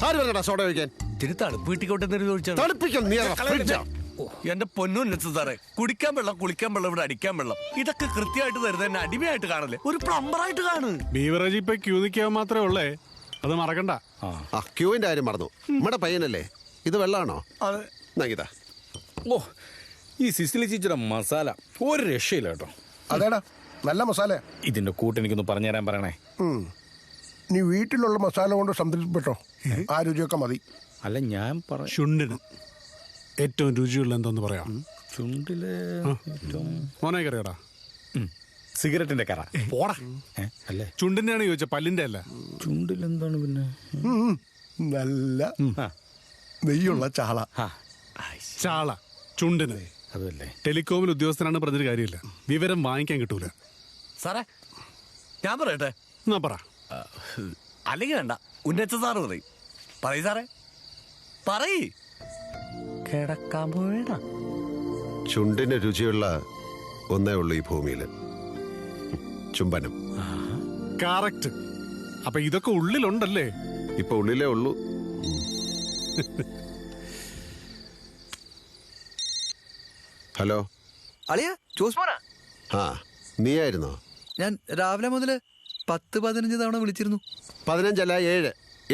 ആര് പറഞ്ഞടാ സോഡ കഴിക്കാൻ? ഇത്തിരി തണുപ്പ് കിട്ടിക്കോട്ടെ എന്റെ പൊന്നുന്നത്ത് സാറേ, കുടിക്കാൻ വെള്ളം, കുളിക്കാൻ വെള്ളം, ഇവിടെ അടിക്കാൻ വെള്ളം, ഇതൊക്കെ കൃത്യമായിട്ട് തരുന്നത് എന്നെ അടിമയായിട്ട് കാണല്ലേ, ഒരു പ്ലംബറായിട്ട് കാണു. ബീവറേജ് ഇപ്പൊ ക്യൂ നിൽക്കാൻ മാത്രമേ ഉള്ളേ, അത് മറക്കണ്ട. ക്യൂവിന്റെ കാര്യം മറന്നു. നമ്മുടെ പയ്യനല്ലേ ഇത്? വെള്ളമാണോ? ഇതാ. ഓ, ഈ സിസിലി ചേച്ചിയുടെ മസാല ഒരു രക്ഷയില്ല കേട്ടോ. അതേടാ, നല്ല മസാല. ഇതിന്റെ കൂട്ട് എനിക്കൊന്ന് പറഞ്ഞുതരാൻ പറയണേ. നീ വീട്ടിലുള്ള മസാല കൊണ്ട് സംതൃപ്തിപ്പെട്ടോ, ആ രുചിയൊക്കെ മതി. അല്ല, ഞാൻ ചുണ്ടിന് ഏറ്റവും രുചിയുള്ള എന്തോന്ന് പറയാം? ചുണ്ടില് മോനെ കറിയടാ. സിഗരറ്റിന്റെ കറ. പോടാ. അല്ലേ, ചുണ്ടിന്റെയാണ് ചോദിച്ച, പല്ലിന്റെ അല്ല. ചുണ്ടിൽ എന്താണ് പിന്നെ? നല്ല നെയ്യുള്ള ചാള. ചാള ചുണ്ടിന്. അതല്ലേ, ടെലികോമിൽ ഉദ്യോഗസ്ഥനാണ് പറഞ്ഞൊരു കാര്യമില്ല, വിവരം വാങ്ങിക്കാൻ കിട്ടൂല. സാറേ ഞാൻ പറയട്ടെ? എന്നാ പറ. അല്ലെങ്കിൽ വേണ്ട, ഉന്നച്ച സാറ് പറയ് സാറേ, പറയ്. കിടക്കാൻ പോവേണ്ട. ചുണ്ടിന് രുചിയുള്ള ഒന്നേ ഉള്ളൂ ഈ ഭൂമിയില്, ചുംബനം. കറക്റ്റ്. അപ്പൊ ഇതൊക്കെ ഉള്ളിലുണ്ടല്ലേ? ഇപ്പൊ ഉള്ളിലേ ഉള്ളൂ. ഹലോ അളിയ, ജോസ്മോനാ? ആ, നീയായിരുന്നോ? ഞാൻ രാവിലെ മുതല് 10-15 തവണ വിളിച്ചിരുന്നു. 15 അല്ല,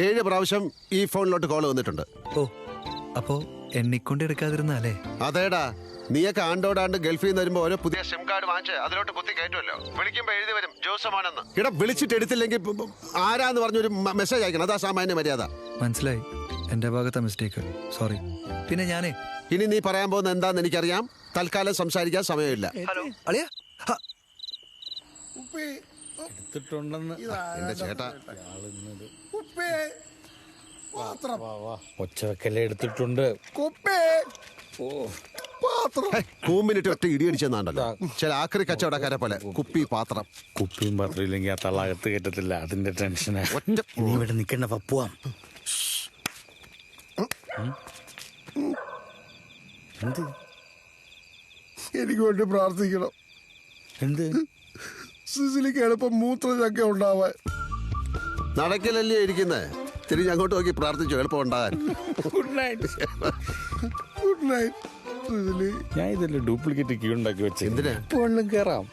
7 പ്രാവശ്യം ഈ ഫോണിലോട്ട് കോള് വന്നിട്ടുണ്ട്. ഓ, അപ്പോ എണ്ണിക്കൊണ്ട് എടുക്കാതിരുന്നല്ലേ? അതേടാ, നീയൊക്കെ ആണ്ടോടാണ്ട് ഗൾഫിൽ നിന്ന് വരുമ്പോ ഓരോ പുതിയ സിം കാർഡ് വാങ്ങിച്ച് അതിലോട്ട് കുത്തി കയറ്റുമല്ലോ. വിളിക്കുമ്പോ എഴുതി വരും ജോസമാണെന്ന്. ഇവിടെ വിളിച്ചിട്ട് എടുത്തില്ലെങ്കിൽ ആരാന്ന് പറഞ്ഞൊരു മെസ്സേജ് അയക്കണം. അതാ സാമാന്യ മര്യാദ. മനസ്സിലായി, എന്റെ ഭാഗത്തെ മിസ്റ്റേക്ക്, സോറി. പിന്നെ ഞാനേ, ഇനി നീ പറയാൻ പോകുന്ന എന്താന്ന് എനിക്കറിയാം. തൽക്കാലം സംസാരിക്കാൻ സമയമില്ല. അളിയ, എടുത്തിട്ടുണ്ടെന്ന് എന്റെ ചേട്ടാ. ഒച്ചവെക്കല്ലേ, എടുത്തിട്ടുണ്ട്. കൂമ്പിനിട്ട് ഒറ്റ ഇടിയടിച്ചെന്നാണ്ടല്ലോ ചില ആക്രി കച്ചവടക്കാരെ പോലെ. കുപ്പി പാത്രം. കുപ്പിയും പാത്രം ഇല്ലെങ്കിൽ ആ തള്ളകത്ത് കയറ്റത്തില്ല, അതിന്റെ ടെൻഷനാ. നീ ഇവിടെ നിൽക്കണ്ട, പോവാം. എന്ത്? എനിക്ക് വേണ്ടി പ്രാർത്ഥിക്കണം. എന്ത്? സിസിലിക്ക് എളുപ്പം മൂത്രചക്ക ഉണ്ടാവാൻ. നടക്കിലല്ലേ ഇരിക്കുന്നേ? തിരിഞ്ഞ് അങ്ങോട്ട് നോക്കി പ്രാർത്ഥിച്ചു, എളുപ്പം ഉണ്ടാകാൻ. Good night. Good night Cecily. ഞാൻ ഇതല്ലേ ഡ്യൂപ്ലിക്കേറ്റ് ക്യൂ ഉണ്ടാക്കി വെച്ച്. എന്തിനാ? പെണ്ണും കയറാം.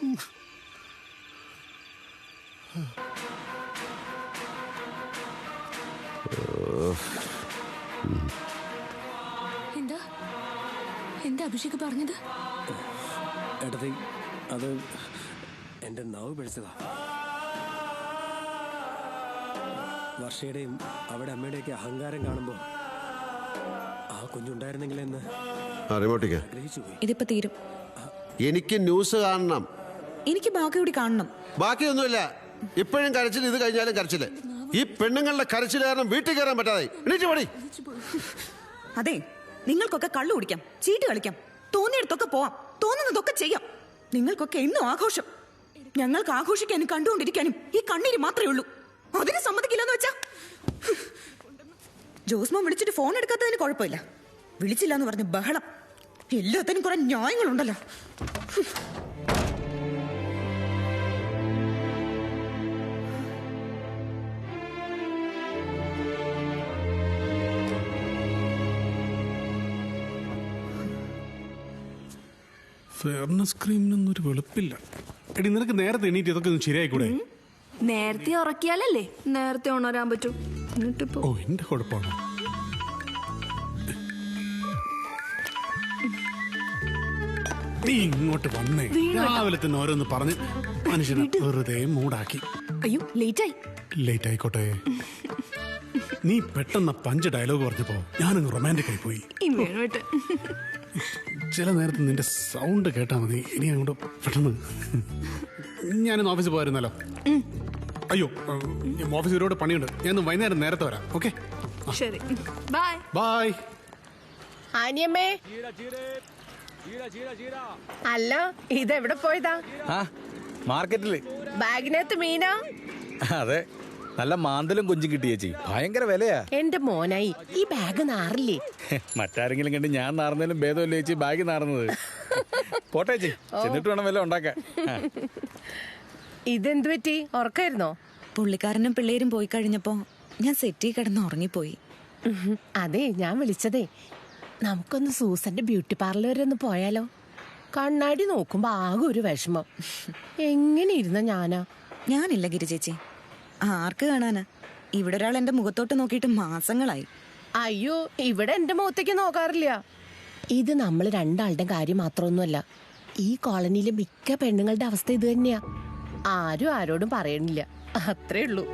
എന്താ എന്താ അഭിഷേക് പറഞ്ഞത്? എടതി, അത് എന്റെ നാവ് പിടിച്ചതാ. വർഷയുടെയും അവിടെ അമ്മയുടെയൊക്കെ അഹങ്കാരം കാണുമ്പോ ആ കുഞ്ഞുണ്ടായിരുന്നെങ്കിലെന്ന് ആഗ്രഹിച്ചുപോയി. ഇതിപ്പോ തീരും. എനിക്ക് ന്യൂസ് കാണണം. എനിക്ക് ബാക്കി കൂടി കാണണം. ബാക്കിയൊന്നുമില്ല. ഇപ്പോഴും കരച്ചിൽ, ഇത് കഴിഞ്ഞാലും കരച്ചില്. ഈ പെണ്ണുങ്ങളുടെ കരച്ചിൽ കാരണം വീട്ടിൽ കയറാൻ പറ്റാതെ. അതെ, നിങ്ങൾക്കൊക്കെ കള്ളു കുടിക്കാം, ചീട്ട് കളിക്കാം, തോന്നിയിടത്തൊക്കെ പോവാം, തോന്നുന്നതൊക്കെ ചെയ്യാം. നിങ്ങൾക്കൊക്കെ എന്നും ആഘോഷം. ഞങ്ങൾക്ക് ആഘോഷിക്കാനും കണ്ടുകൊണ്ടിരിക്കാനും ഈ കണ്ണീര് മാത്രമേ ഉള്ളൂ. അതിന് സമ്മതിക്കില്ലെന്ന് വെച്ചാ? ജോസ്മോൻ വിളിച്ചിട്ട് ഫോൺ എടുക്കാത്തതിന് കുഴപ്പമില്ല, വിളിച്ചില്ല എന്ന് പറഞ്ഞ് ബഹളം. എല്ലാത്തിനും കുറെ ന്യായങ്ങളുണ്ടല്ലോ. ഫെയർനെസ് ക്രീമിനൊന്നും ഒരു വെളുപ്പില്ല. എടി, നിനക്ക് നേരത്തെ എണീറ്റ് ഇതൊക്കെ ഒന്ന് ശരിയായിക്കൂടെ? നേരത്തെ ഉറക്കിയാലല്ലേ നേരത്തെ ഉണരാൻ പറ്റും. എന്നിട്ടിപ്പോ ഓ, എന്റെ കുഴപ്പമാണോ? നീ ഇങ്ങോട്ട് വന്നേ. രാവിലെ തന്നെ ഓരോന്ന് പറഞ്ഞ് മനുഷ്യനെ വെറുതെ മൂടാക്കി. അയ്യോ, ലേറ്റായി. ലേറ്റ് ആയിക്കോട്ടെ. നീ പെട്ടെന്ന് 5 ഡയലോഗ് പറഞ്ഞപ്പോ ഞാനങ്ങ് റൊമാൻറ്റിക് ആയി പോയി. ചില നേരത്ത് നിന്റെ സൗണ്ട് കേട്ടാ മതി. ഇനി അങ്ങോട്ട് പെട്ടെന്ന് ഞാനിന്ന് ഓഫീസിൽ പോയിരുന്നല്ലോ. അയ്യോ, ഓഫീസിൽ ഒരുപാട് പണിയുണ്ട്. ഞാൻ വൈകുന്നേരം നേരത്തെ വരാം. ഓക്കെ, ശരി, ബൈ. ബൈ. ആനിയമ്മേ, അല്ല ഇതെവിടെ പോയതാ? മാർക്കറ്റില്. ബാഗിനകത്ത് മീനാ? അതെ, നല്ല മാന്തലും കൊഞ്ചും കിട്ടി ചേച്ചി. ഭയങ്കര വിലയാ. എന്റെ മോനായി, ഈ ബാഗ് നാറില്ലേ? മറ്റാരെങ്കിലും കണ്ട് ഞാൻ നാറുന്നതിലും ഭേദമല്ലേ ചേച്ചി ബാഗ് നാറുന്നത്. പോട്ടെ ചേച്ചി, ചെന്നിട്ട് വേണം വില ഉണ്ടാക്കാൻ. ഇതെന്തു പറ്റി? ഉറക്കായിരുന്നോ? പുള്ളിക്കാരനും പിള്ളേരും പോയി കഴിഞ്ഞപ്പോ ഞാൻ സെറ്റി കിടന്ന് ഉറങ്ങിപ്പോയി. അതെ, ഞാൻ വിളിച്ചതേ നമുക്കൊന്ന് സൂസന്റെ ബ്യൂട്ടി പാർലർ വരെ ഒന്ന് പോയാലോ? കണ്ണാടി നോക്കുമ്പോ ആകെ ഒരു വിഷമം. എങ്ങനെ ഇരുന്ന ഞാനില്ല ഗിരി ചേച്ചി, ആർക്ക് കാണാനാ? ഇവിടെ ഒരാൾ എന്റെ മുഖത്തോട്ട് നോക്കിയിട്ട് മാസങ്ങളായി. അയ്യോ, ഇവിടെ എന്റെ മുഖത്തേക്ക് നോക്കാറില്ല. ഇത് നമ്മൾ രണ്ടാളുടെ കാര്യം മാത്രമൊന്നുമല്ല, ഈ കോളനിയിലെ മിക്ക പെണ്ണുങ്ങളുടെ അവസ്ഥ ഇത് തന്നെയാ. ആരും ആരോടും പറയണില്ല, അത്രേ ഉള്ളൂ.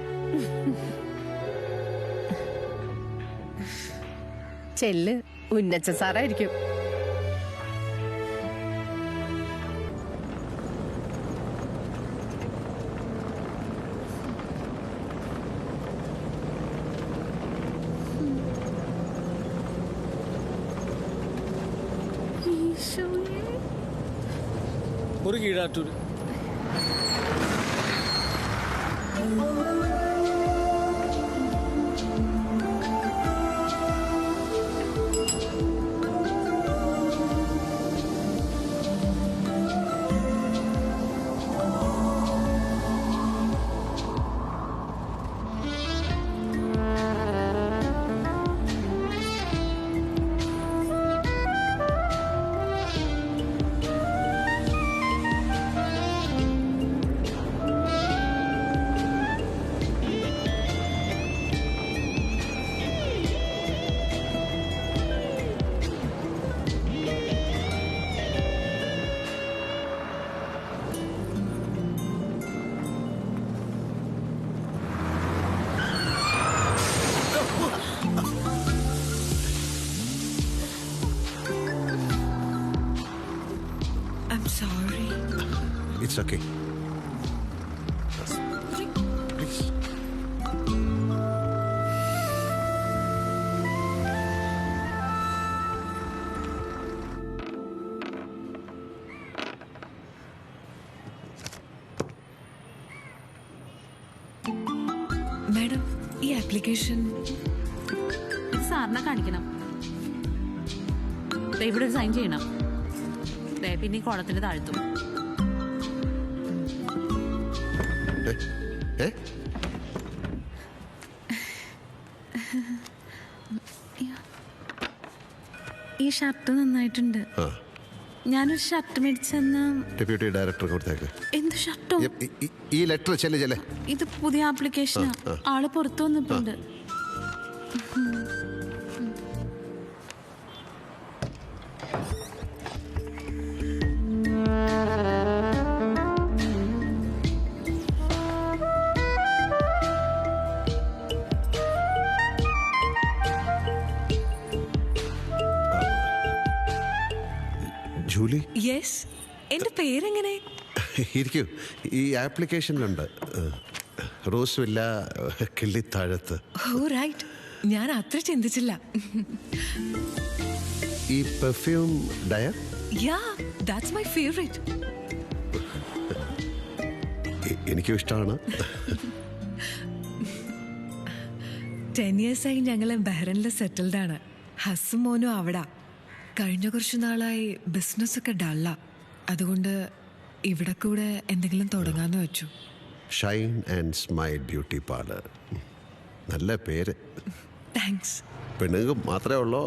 ചെല്ല്, ഉന്നച്ച സാറായിരിക്കും. ഒരു Keezhattoor. Sorry. It's okay. Please. Madam, ഈ ആപ്ലിക്കേഷൻ സാറിനെ കാണിക്കണം. ഇവിടെ സൈൻ ചെയ്യണം. പിന്നെ കുളത്തിന് താഴ്ത്തും. ഈ ഷർട്ട് നന്നായിട്ടുണ്ട്. ഞാനൊരു ഷർട്ട് മേടിച്ചെന്ന ഡെപ്യൂട്ടി ഡയറക്ടർ കൊടുത്തേക്ക്. എന്ത് ഷർട്ടോ? ഈ ലെറ്റർ ചെല്ലേ. ഇത് പുതിയ ആപ്ലിക്കേഷനാ. ആള് പുറത്തു വന്നിട്ടുണ്ട്. ജൂലി? യെസ്. എന്റെ പേരെങ്ങനെ? ഇരിക്കൂ. ഈ ആപ്ലിക്കേഷനിലുണ്ട് Rose Villa Killithazhath. Oh right, ഞാൻ അത്ര ചിന്തിച്ചില്ല. ഈ perfume Dior? Yeah, that's my favourite. എനിക്കും ഇഷ്ടമാണ്. 10 years ആയി ഞങ്ങൾ ബഹ്റൈനിൽ സെറ്റിൽഡ് ആണ്. ഹസ്സും മോനും അവിടെ. കഴിഞ്ഞ കുറച്ച് നാളായി ബിസിനസ്സൊക്കെ ഡള്ള. അതുകൊണ്ട് ഇവിടെ കൂടെ എന്തെങ്കിലും തുടങ്ങാന്ന് വെച്ചു. Shine and smile beauty parlour. നല്ല പേര്. താങ്ക്സ്. പെണ്ണുങ്ങൾക്ക് മാത്രമേ ഉള്ളൂ?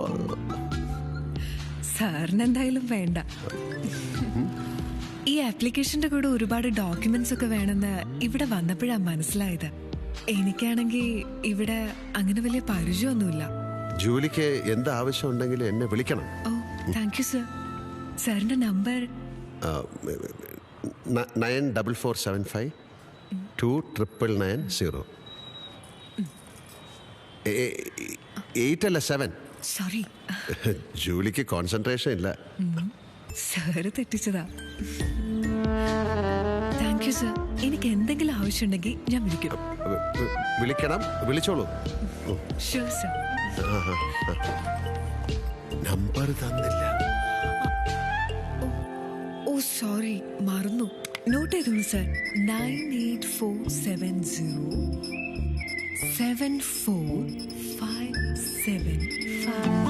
സാറിന് എന്തായാലും വേണ്ട. ഈ ആപ്ലിക്കേഷന്റെ കൂടെ ഒരുപാട് ഡോക്യുമെന്റ്സ് ഒക്കെ വേണമെന്ന് ഇവിടെ വന്നപ്പോഴാണ് മനസ്സിലായത്. എനിക്കാണെങ്കിൽ ഇവിടെ അങ്ങനെ വലിയ പരിചയമൊന്നുമില്ല. ജൂലിക്ക് എന്ത് ആവശ്യം ഉണ്ടെങ്കിലും എന്നെ വിളിക്കണം. ഓ താങ്ക് യു സർ. സാറിന്റെ നമ്പർ 9447529990. 8 അല്ല 7. സോറി. ജൂലിക്ക് കോൺസെൻട്രേഷൻ ഇല്ല. സാറ് തെറ്റിച്ചതാ. Thank you sir. എനിക്ക് എന്തെങ്കിലും ആവശ്യമുണ്ടെങ്കിൽ ഞാൻ വിളിക്കും. വിളിക്കണം, വിളിച്ചോളൂ. Sure sir. നമ്പർ തന്നില്ല. ഓ സോറി, മറന്നു. നോട്ട് ചെയ്തോളൂ സർ. 98470 74575.